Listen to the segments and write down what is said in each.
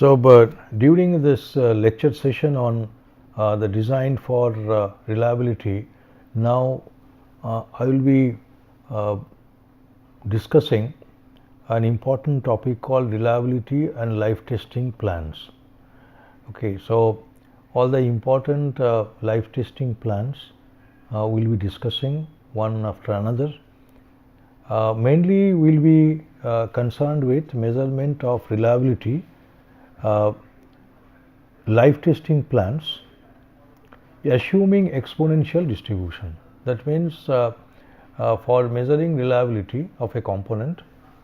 So, but during this lecture session on the design for reliability, now I will be discussing an important topic called reliability and life testing plans. Okay, so all the important life testing plans we'll be discussing one after another. Mainly we'll be concerned with measurement of reliability, life testing plans, assuming exponential distribution. That means for measuring reliability of a component,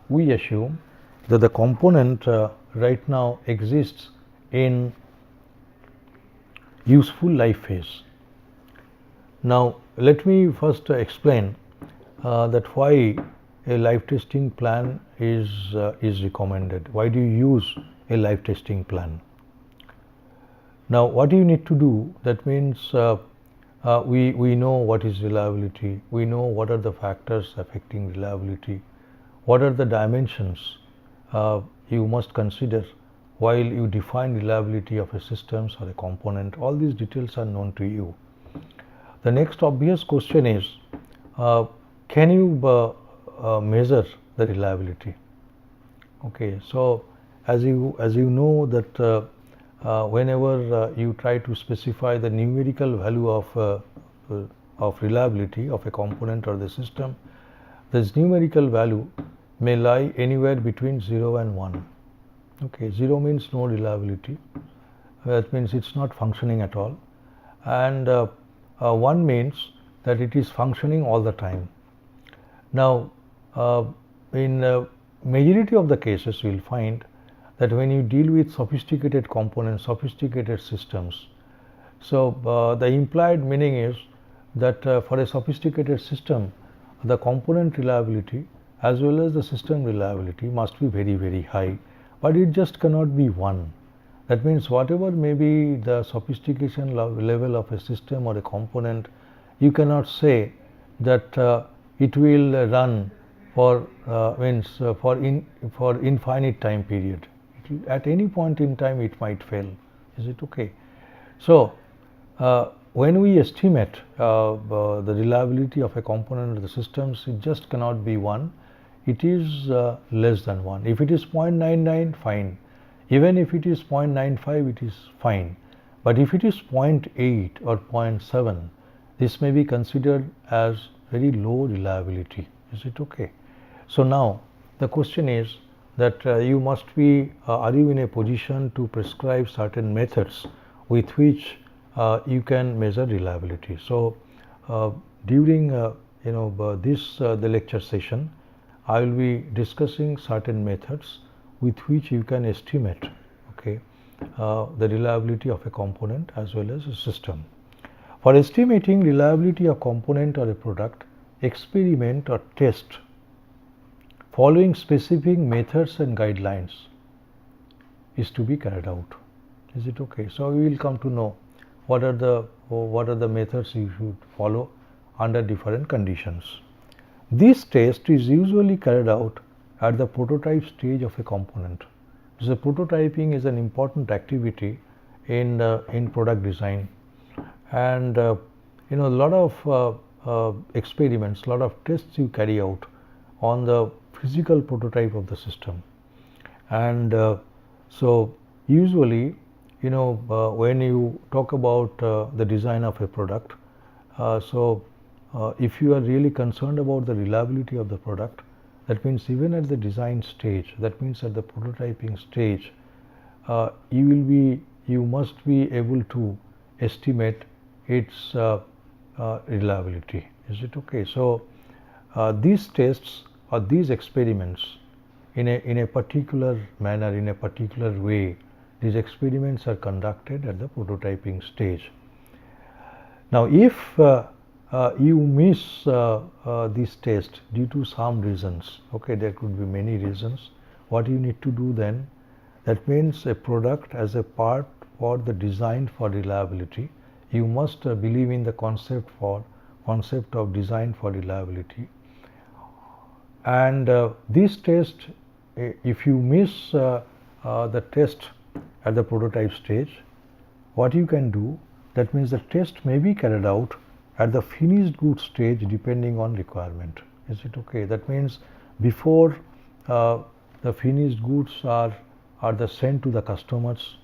we assume that the component right now exists in useful life phase. Now, let me first explain that why a life testing plan is recommended. Why do you use a life testing plan? Now, what you need to do, that means we know what is reliability, we know what are the factors affecting reliability, what are the dimensions you must consider while you define reliability of a system or a component. All these details are known to you. The next obvious question is, can you measure the reliability? Okay, so as you know that whenever you try to specify the numerical value of reliability of a component or the system, this numerical value may lie anywhere between 0 and 1. Okay, 0 means no reliability, that means it's not functioning at all, and 1 means that it is functioning all the time. Now, in majority of the cases, we will find that when you deal with sophisticated components, sophisticated systems, so the implied meaning is that for a sophisticated system, the component reliability as well as the system reliability must be very, very high, but it just cannot be 1. That means whatever may be the sophistication level of a system or a component, you cannot say that it will run for for infinite time period. At any point in time it might fail. Is it okay? So when we estimate the reliability of a component of the systems, it just cannot be 1. It is less than 1. If it is 0.99, fine. Even if it is 0.95, it is fine. But if it is 0.8 or 0.7, this may be considered as very low reliability. Is it okay? So now the question is that you must be, are you in a position to prescribe certain methods with which you can measure reliability? So during the lecture session, I will be discussing certain methods with which you can estimate, okay, the reliability of a component as well as a system. For estimating reliability of component or a product, experiment or test following specific methods and guidelines is to be carried out. Is it okay? So we will come to know what are the methods you should follow under different conditions. This test is usually carried out at the prototype stage of a component. So prototyping is an important activity in product design, and a lot of experiments, lot of tests you carry out on the physical prototype of the system. And so usually when you talk about the design of a product, so if you are really concerned about the reliability of the product, that means even at the design stage, that means at the prototyping stage, you must be able to estimate its reliability. Is it okay? So these tests or these experiments in a particular manner, in a particular way, these experiments are conducted at the prototyping stage. Now, if you miss this test due to some reasons, okay, there could be many reasons, what you need to do then, that means a product as a part for the design for reliability, you must believe in the concept of design for reliability. And this test, if you miss the test at the prototype stage, what you can do, that means the test may be carried out at the finished goods stage depending on requirement. Is it okay? That means before the finished goods are sent to the customers,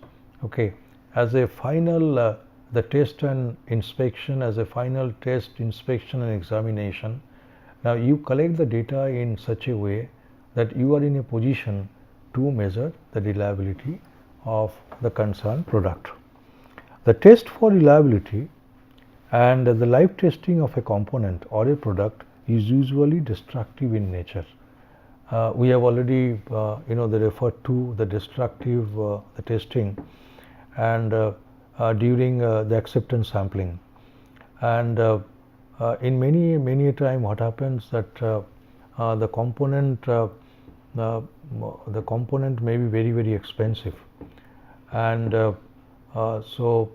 okay, as a final the test and inspection, as a final test, inspection and examination. Now you collect the data in such a way that you are in a position to measure the reliability of the concerned product. The test for reliability and the live testing of a component or a product is usually destructive in nature. We have already they referred to the destructive the testing and during the acceptance sampling, and in many a time what happens that the component may be very expensive, and so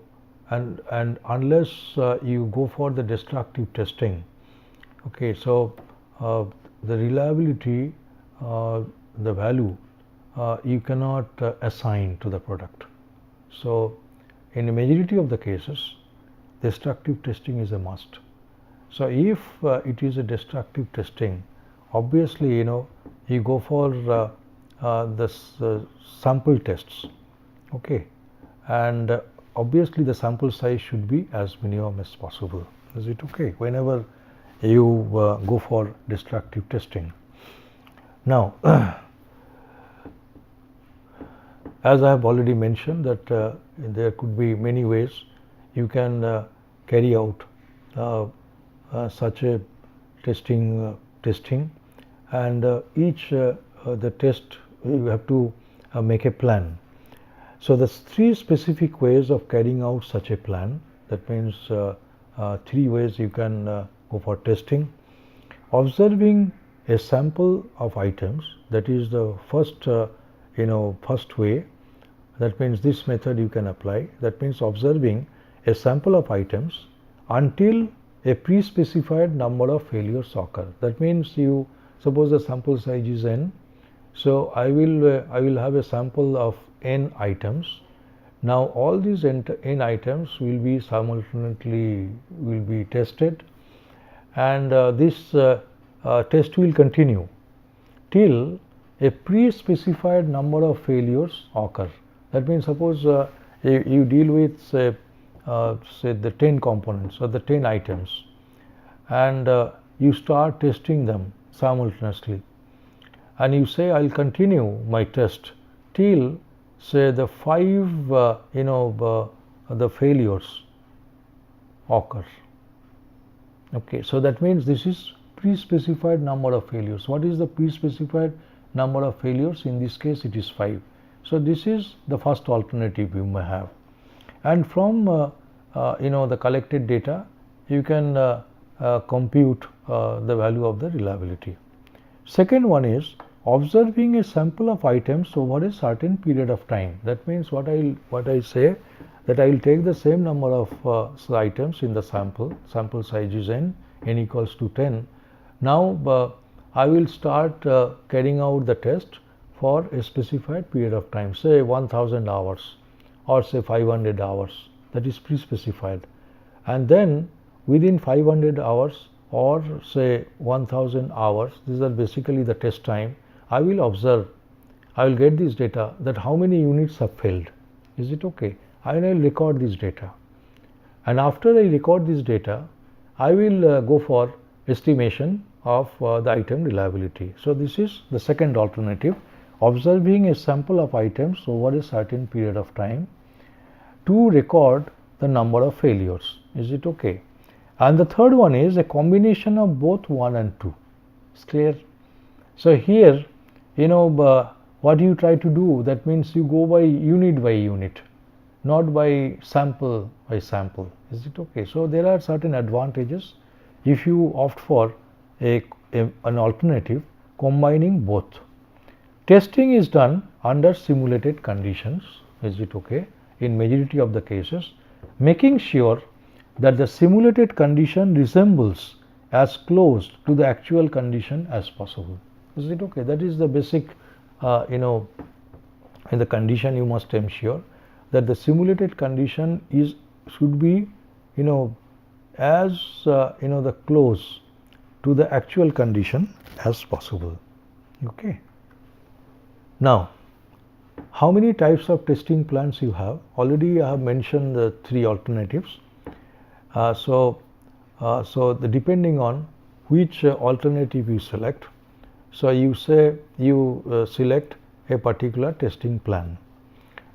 unless you go for the destructive testing, okay, so the reliability, the value you cannot assign to the product. So in a majority of the cases, destructive testing is a must. So if it is a destructive testing, obviously you go for the sample tests, okay, and obviously the sample size should be as minimum as possible. Is it okay? Whenever you go for destructive testing. Now as I have already mentioned that there could be many ways you can carry out such a testing, and each the test you have to make a plan. So the three specific ways of carrying out such a plan. That means 3 ways you can go for testing. Observing a sample of items, that is the first first way. That means this method you can apply. That means observing a sample of items until a pre-specified number of failures occur. That means you suppose the sample size is n. So I will have a sample of n items. Now all these n items will be simultaneously tested, and this test will continue till a pre-specified number of failures occur. That means suppose you deal with say the 10 components or the 10 items, and you start testing them simultaneously, and you say I'll continue my test till say the 5 the failures occur. Okay, so that means this is pre-specified number of failures. What is the pre-specified number of failures? In this case it is 5. So this is the first alternative you may have, and from the collected data you can compute the value of the reliability. Second one is observing a sample of items over a certain period of time. That means what I say that I will take the same number of items in the sample size is n equals to 10. Now I will start carrying out the test for a specified period of time, say 1000 hours or say 500 hours, that is pre-specified, and then within 500 hours or say 1000 hours, these are basically the test time, I will observe, I will get this data that how many units have failed. Is it okay? I will record this data, and after I record this data I will go for estimation of the item reliability. So this is the second alternative, observing a sample of items over a certain period of time to record the number of failures. Is it okay? And the third one is a combination of both 1 and 2. It's clear? So here what you try to do, that means you go by unit, not by sample. Is it okay? So there are certain advantages if you opt for an alternative combining both. Testing is done under simulated conditions. Is it okay? In majority of the cases, making sure that the simulated condition resembles as close to the actual condition as possible. Is it okay? That is the basic in the condition you must ensure that the simulated condition should be, as the close to the actual condition as possible. Okay. Now, how many types of testing plans you have? Already I have mentioned the 3 alternatives. So depending on which alternative you select, so you select a particular testing plan.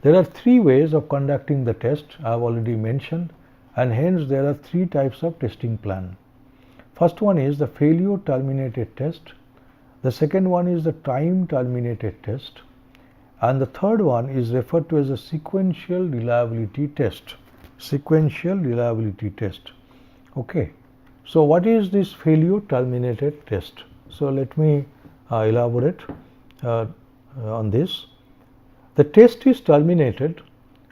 There are 3 ways of conducting the test I have already mentioned, and hence there are 3 types of testing plan. First one is the failure terminated test, the second one is the time terminated test, and the third one is referred to as a sequential reliability test. Sequential reliability test. Okay. So what is this failure terminated test? So let me elaborate on this. The test is terminated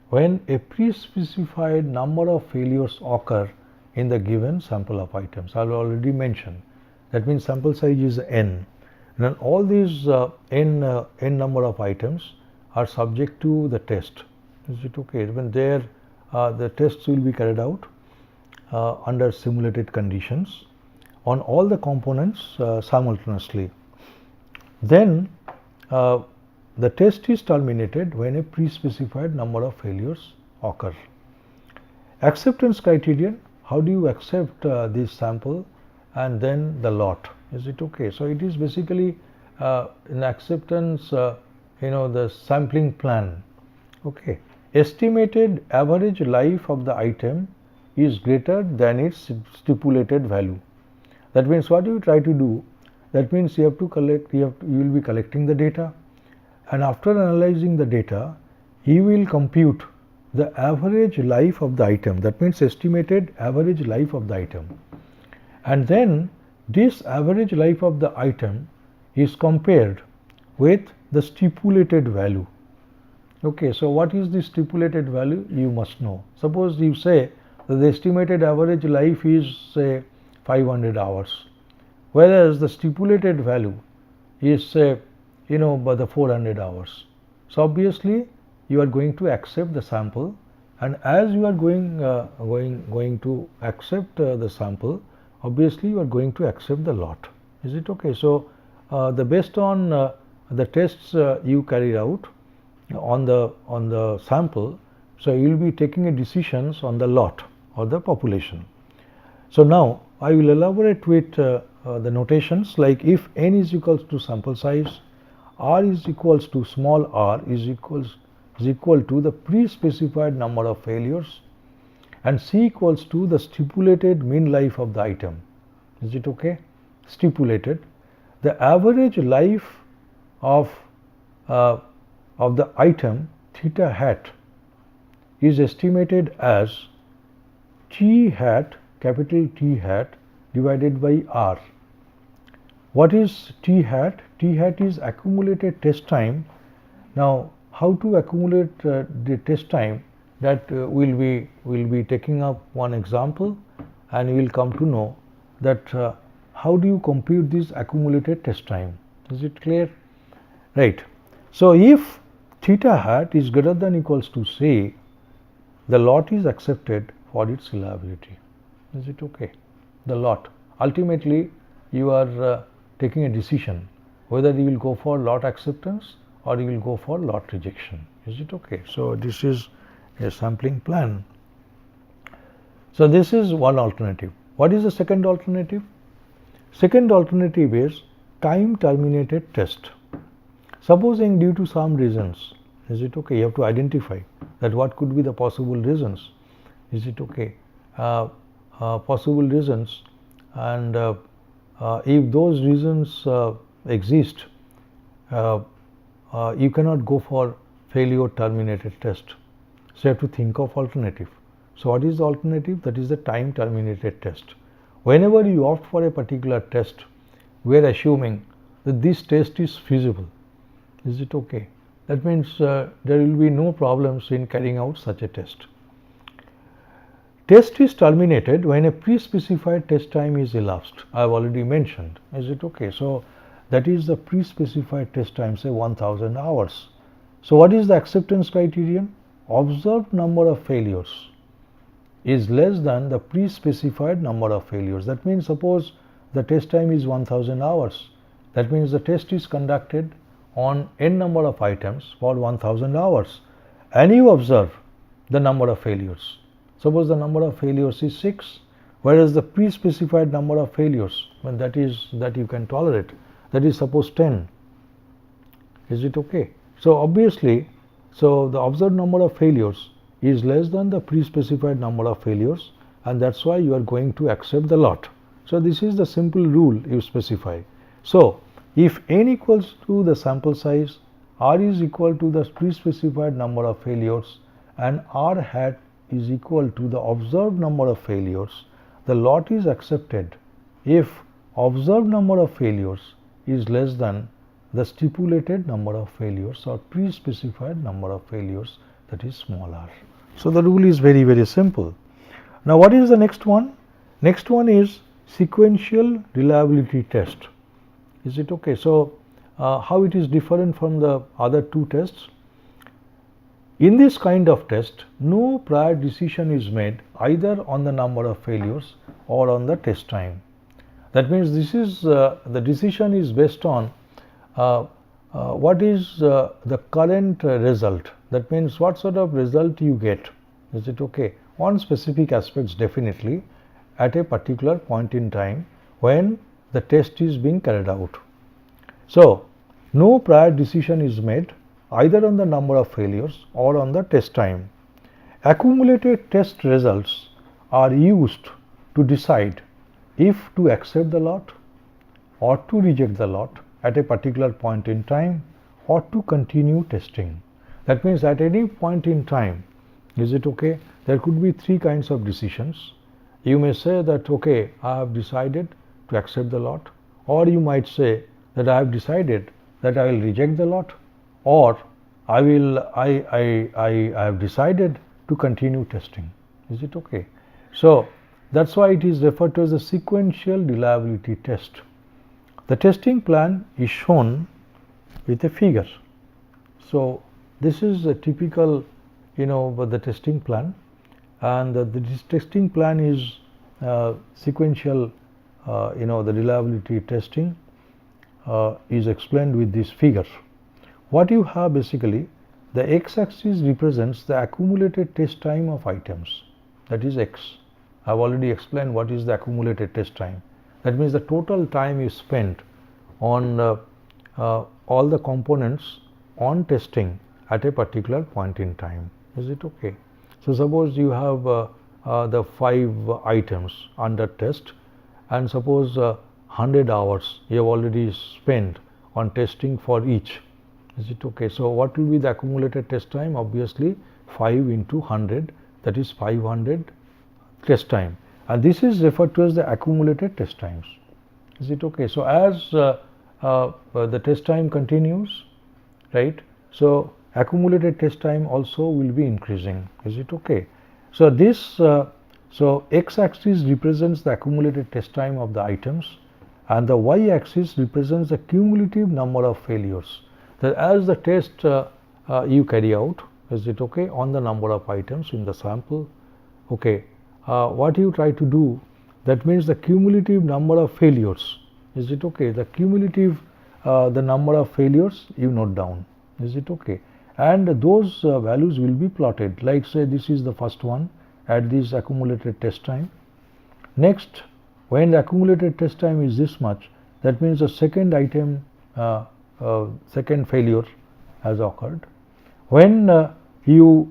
when a pre-specified number of failures occur in the given sample of items. I have already mentioned. That means sample size is n. And all these n number of items are subject to the test. Is it okay? When the tests will be carried out under simulated conditions on all the components simultaneously. Then the test is terminated when a pre-specified number of failures occur. Acceptance criterion: how do you accept this sample and then the lot? Is it okay? So it is basically an acceptance, the sampling plan. Okay. Estimated average life of the item is greater than its stipulated value. That means what you try to do? That means you have to collect. You will be collecting the data, and after analyzing the data, you will compute the average life of the item. That means estimated average life of the item, and then this average life of the item is compared with the stipulated value. Okay, so what is the stipulated value? You must know. Suppose you say that the estimated average life is say 500 hours, whereas the stipulated value is say by the 400 hours. So obviously you are going to accept the sample, and as you are going to accept the sample, obviously you are going to accept the lot. Is it okay? So based on the tests you carry out on the sample, so you will be taking a decisions on the lot or the population. So now I will elaborate with the notations like if n is equals to sample size, r is equals to small r is equal to the pre-specified number of failures, and c equals to the stipulated mean life of the item. Is it okay? Stipulated. The average life of the item theta hat is estimated as T hat, capital T hat, divided by R. What is T hat? T hat is accumulated test time. Now, how to accumulate the test time? That we'll be taking up one example, and you will come to know that how do you compute this accumulated test time. Is it clear? Right. So if theta hat is greater than equals to C, the lot is accepted for its reliability. Is it okay? The lot. Ultimately, you are taking a decision whether you will go for lot acceptance or you will go for lot rejection. Is it okay? So this is a sampling plan. So this is one alternative. What is the second alternative? Second alternative is time terminated test. Supposing due to some reasons, is it okay? You have to identify that what could be the possible reasons. Is it okay? Possible reasons, and if those reasons exist, you cannot go for failure terminated test. So you have to think of alternative. So what is the alternative? That is the time terminated test. Whenever you opt for a particular test, we are assuming that this test is feasible. Is it okay? That means there will be no problems in carrying out such a test. Test is terminated when a pre-specified test time is elapsed. I have already mentioned. Is it okay? So that is the pre-specified test time, say 1000 hours. So what is the acceptance criterion? observed number of failures is less than the pre-specified number of failures. That means, suppose the test time is 1000 hours. That means the test is conducted on n number of items for 1000 hours, and you observe the number of failures. Suppose the number of failures is 6, whereas the pre-specified number of failures, when that you can tolerate, that is suppose 10. Is it okay? So obviously, so the observed number of failures is less than the pre-specified number of failures, and that's why you are going to accept the lot. So this is the simple rule you specify. So if n equals to the sample size, r is equal to the pre-specified number of failures, and r hat is equal to the observed number of failures, the lot is accepted if observed number of failures is less than the stipulated number of failures or pre-specified number of failures, that is small r. So the rule is very, very simple. Now what is the next one? Next one is sequential reliability test. Is it okay? So how it is different from the other two tests? In this kind of test, no prior decision is made either on the number of failures or on the test time. That means this is the decision is based on what is the current result. That means what sort of result you get. Is it okay? On specific aspects, definitely at a particular point in time when the test is being carried out. So no prior decision is made either on the number of failures or on the test time. Accumulated test results are used to decide if to accept the lot or to reject the lot at a particular point in time or to continue testing. That means at any point in time, is it okay? There could be three kinds of decisions. You may say that okay, I have decided to accept the lot, or you might say that I have decided that I will reject the lot, or I have decided to continue testing. Is it okay? So that's why it is referred to as a sequential reliability test. The testing plan is shown with a figure. So this is a typical, the testing plan, and this testing plan is sequential. The reliability testing is explained with this figure. What you have basically, the x-axis represents the accumulated test time of items, that is x. I have already explained what is the accumulated test time. That means the total time you spent on all the components on testing at a particular point in time. Is it okay? So suppose you have the 5 items under test, and suppose 100 hours you have already spent on testing for each. Is it okay? So what will be the accumulated test time? Obviously 5 into 100, that is 500 test time, and this is referred to as the accumulated test times. Is it okay? So as the test time continues, right? So accumulated test time also will be increasing. Is it okay? So this so x-axis represents the accumulated test time of the items, and the y-axis represents the cumulative number of failures. That as the test you carry out, is it okay, on the number of items in the sample, okay, what you try to do, that means the cumulative number of failures. Is it okay? The cumulative the number of failures you note down. Is it okay? And those values will be plotted, like say this is the first one at this accumulated test time. Next, when the accumulated test time is this much, that means the second item second failure has occurred. When your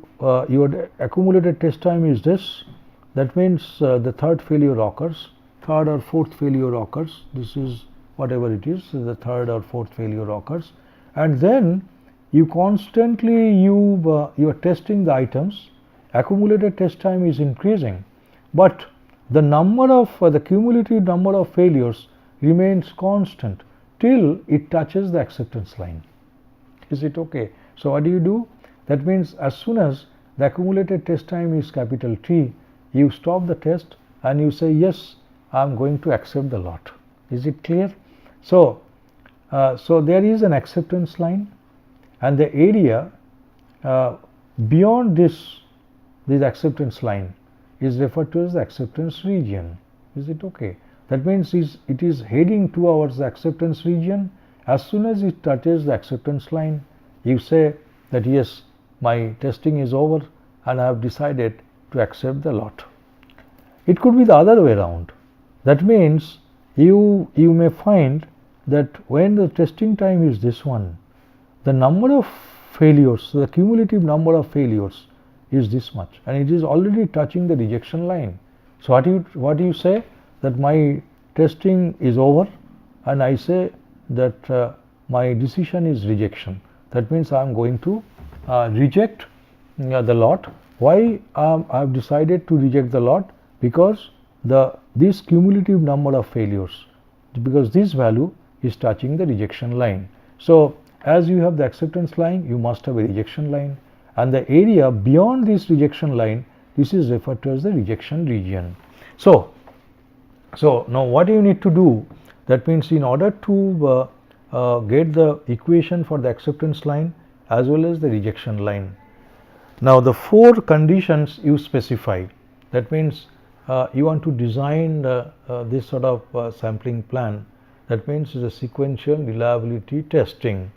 accumulated test time is this, that means the third failure occurs, third or fourth failure occurs. This is whatever it is, the third or fourth failure occurs, and then you constantly you are testing the items. Accumulated test time is increasing, but the number of the cumulative number of failures remains constant till it touches the acceptance line. Is it okay? So what do? That means as soon as the accumulated test time is capital T, you stop the test and you say, yes, I am going to accept the lot. Is it clear? So so there is an acceptance line, and the area beyond this acceptance line is referred to as the acceptance region. Is it okay? That means it is heading towards the acceptance region. As soon as it touches the acceptance line, you say that yes, my testing is over and I have decided to accept the lot. It could be the other way around. That means you may find that when the testing time is this one, the number of failures, the cumulative number of failures is this much, and it is already touching the rejection line. So what do you say? That my testing is over, and I say that my decision is rejection. That means I am going to reject the lot. Why I have decided to reject the lot? Because this cumulative number of failures, because this value is touching the rejection line. So as you have the acceptance line, you must have a rejection line, and the area beyond this rejection line, this is referred to as the rejection region. So now what you need to do, that means in order to get the equation for the acceptance line as well as the rejection line, now the 4 conditions you specify. That means you want to design this sort of sampling plan. That means the sequential reliability testing.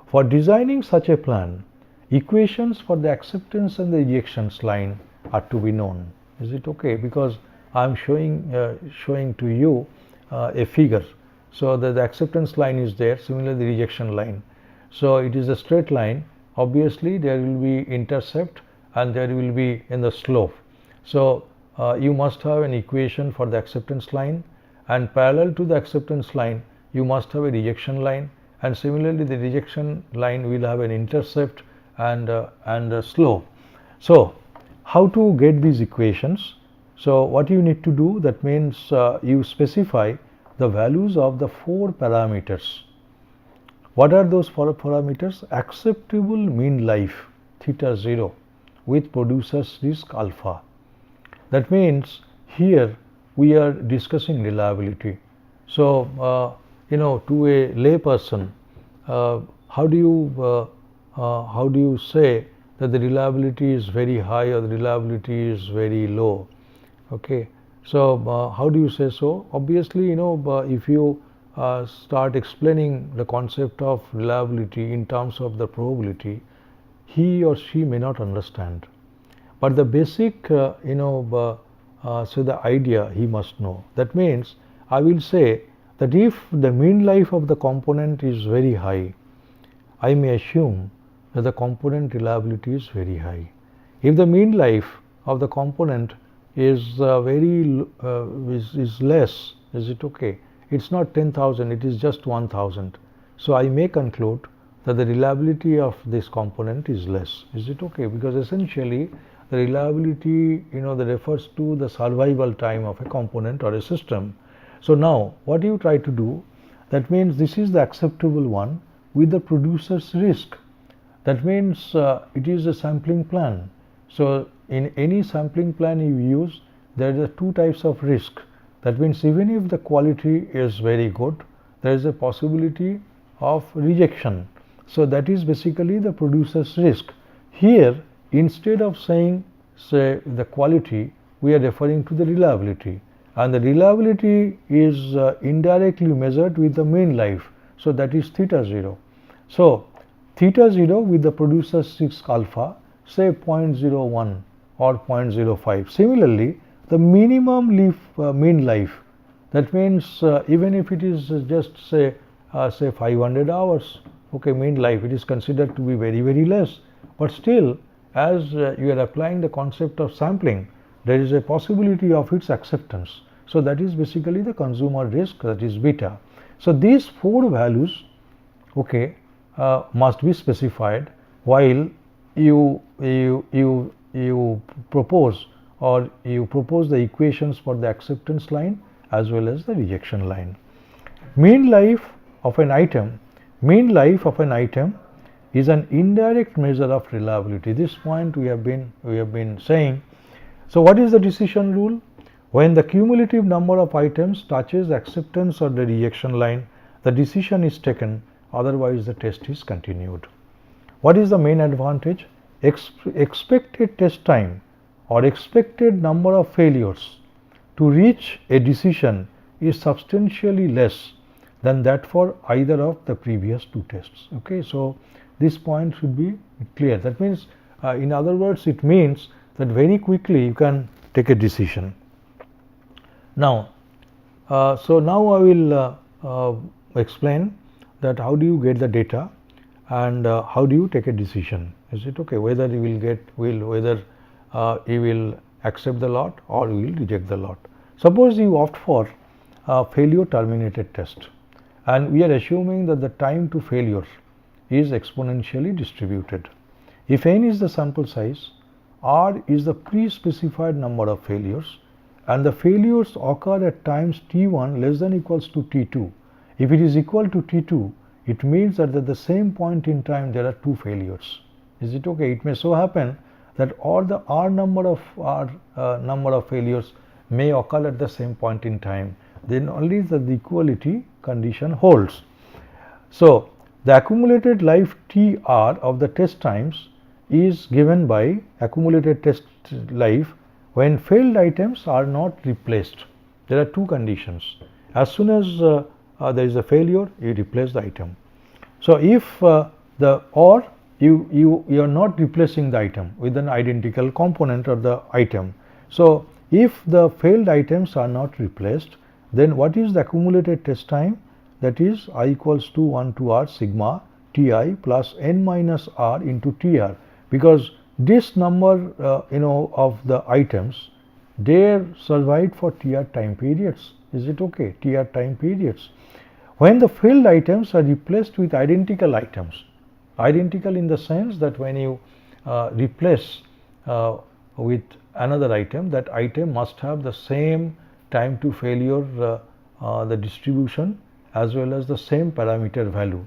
For designing such a plan, equations for the acceptance and the rejections line are to be known. Is it okay? Because I am showing to you a figure. So the acceptance line is there, similarly the rejection line. So it is a straight line. Obviously there will be intercept and there will be in the slope. So you must have an equation for the acceptance line, and parallel to the acceptance line you must have a rejection line, and similarly the rejection line will have an intercept and a slope. So how to get these equations? So what you need to do, that means you specify the values of the 4 parameters. What are those 4 parameters? Acceptable mean life theta 0 with producer's risk alpha. That means here we are discussing reliability. So to a lay person, how do you say that the reliability is very high or the reliability is very low? Okay, so how do you say so? Obviously, if you start explaining the concept of reliability in terms of the probability, he or she may not understand, but the basic so the idea he must know. That means I will say that if the mean life of the component is very high, I may assume that the component reliability is very high. If the mean life of the component is is less, is it okay? It's not 10,000, it is just 1,000. So I may conclude that the reliability of this component is less. Is it okay? Because essentially the reliability that refers to the survival time of a component or a system. So now what you try to do, that means this is the acceptable one with the producer's risk. That means it is a sampling plan. So in any sampling plan you use, there are 2 types of risk. That means even if the quality is very good, there is a possibility of rejection. So that is basically the producer's risk. Here, instead of saying say the quality, we are referring to the reliability, and the reliability is indirectly measured with the mean life. So that is theta 0. So theta 0 with the producer's risk alpha, say 0.01 or 0.05. Similarly, the minimum mean life, that means even if it is just say 500 hours, okay, mean life, it is considered to be very, very less, but still as you are applying the concept of sampling, there is a possibility of its acceptance. So that is basically the consumer risk, that is beta. So these 4 values, okay, must be specified while you propose the equations for the acceptance line as well as the rejection line. Mean life of an item is an indirect measure of reliability. This point we have been saying. So what is the decision rule? When the cumulative number of items touches acceptance or the rejection line, the decision is taken, otherwise the test is continued. What is the main advantage? expected test time or expected number of failures to reach a decision is substantially less than that for either of the previous two tests. Okay, so this point should be clear. That means, in other words, it means that very quickly you can take a decision. Now, so now I will explain that how do you get the data and how do you take a decision. Is it okay? Whether you will get whether you will accept the lot or you will reject the lot. Suppose you opt for failure terminated test, and we are assuming that the time to failure is exponentially distributed. If n is the sample size, r is the pre-specified number of failures, and the failures occur at times t1 less than equals to t2. If it is equal to t2, it means that at the same point in time there are two failures. Is it okay? It may so happen that all the r number of failures may occur at the same point in time. Then only the equality condition holds. So, the accumulated life TR of the test times is given by accumulated test life when failed items are not replaced. There are two conditions. As soon as there is a failure, you replace the item. So, if you are not replacing the item with an identical component of the item. So, if the failed items are not replaced, then what is the accumulated test time? That is I equals to 1 to r sigma Ti plus n minus r into Tr, because this number of the items, they survived for Tr time periods. Is it okay? Tr time periods. When the failed items are replaced with identical items, identical in the sense that when you replace with another item, that item must have the same time to failure, the distribution as well as the same parameter value.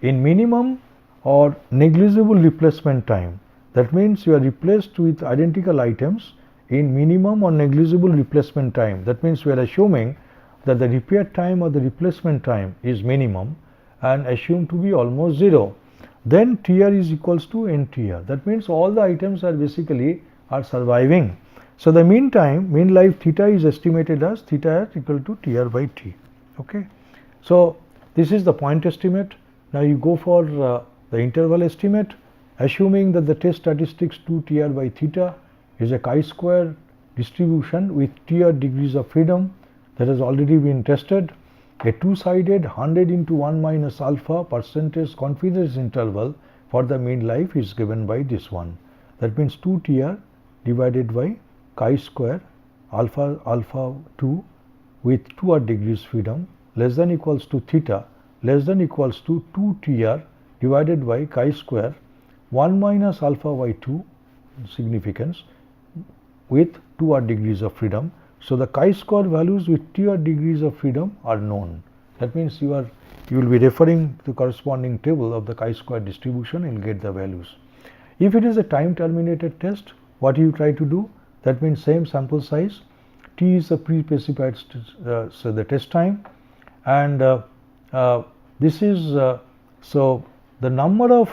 In minimum or negligible replacement time, that means you are replaced with identical items in minimum or negligible replacement time. That means we are assuming that the repair time or the replacement time is minimum and assumed to be almost 0. Then Tr is equals to NTR. That means all the items are basically surviving. So, the mean time, mean life theta is estimated as theta equal to Tr by T. Okay. So, this is the point estimate. Now, you go for the interval estimate, assuming that the test statistics 2 Tr by theta is a chi-square distribution with Tr degrees of freedom that has already been tested. A two-sided 100 into 1 minus alpha percentage confidence interval for the mean life is given by this one. That means 2 Tr divided by chi-square alpha 2 with 2 degrees freedom less than equals to theta less than equals to 2 Tr divided by chi-square 1 minus alpha by 2 significance with 2 degrees of freedom. So, the chi-square values with 2 degrees of freedom are known. That means you will be referring to corresponding table of the chi-square distribution and get the values. If it is a time terminated test, what you try to do? That means same sample size, T is the pre-specified so the test time, and this is so the number of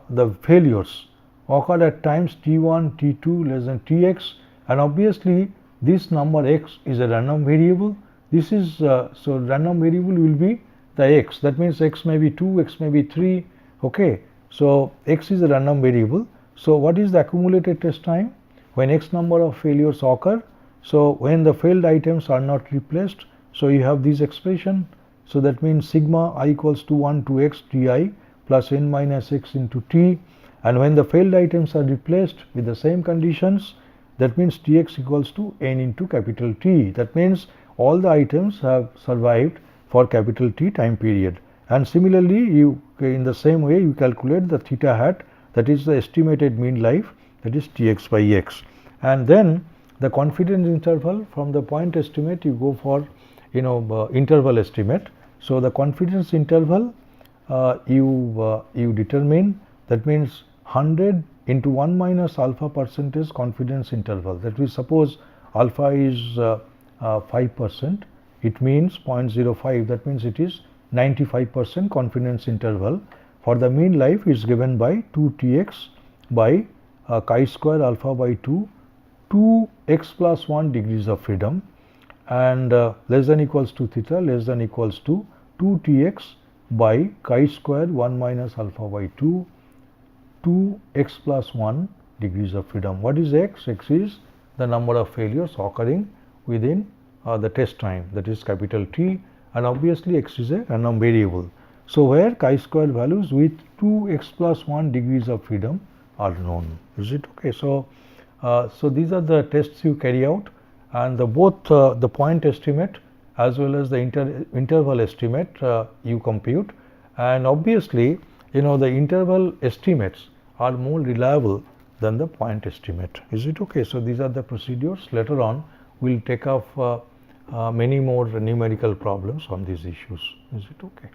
the failures occurred at times T1, T2 less than Tx, and obviously this number x is a random variable. This is so random variable will be the x. That means x may be 2, x may be 3. Okay. So, x is a random variable. So, what is the accumulated test time? When x number of failures occur. So, when the failed items are not replaced. So, you have this expression. So, that means sigma I equals to 1 to x Ti plus n minus x into T, and when the failed items are replaced with the same conditions, that means Tx equals to n into capital T. That means all the items have survived for capital T time period, and similarly you in the same way you calculate the theta hat, that is the estimated mean life, that is Tx by x, and then the confidence interval from the point estimate you go for interval estimate. So, the confidence interval you determine, that means 100 into 1 minus alpha percentage confidence interval, that we suppose alpha is 5%, it means 0.05, that means it is 95% confidence interval for the mean life is given by 2 Tx by chi square alpha by 2, 2x plus 1 degrees of freedom, and less than equals to theta less than equals to 2tx by chi square 1 minus alpha by 2, 2x plus 1 degrees of freedom. What is x? X is the number of failures occurring within the test time, that is capital T, and obviously x is a random variable. So, where chi square values with 2x plus 1 degrees of freedom are known. Is it okay? So, so these are the tests you carry out, and both the point estimate as well as the interval estimate you compute, and obviously the interval estimates are more reliable than the point estimate. Is it okay? So, these are the procedures. Later on we will take up many more numerical problems on these issues. Is it okay?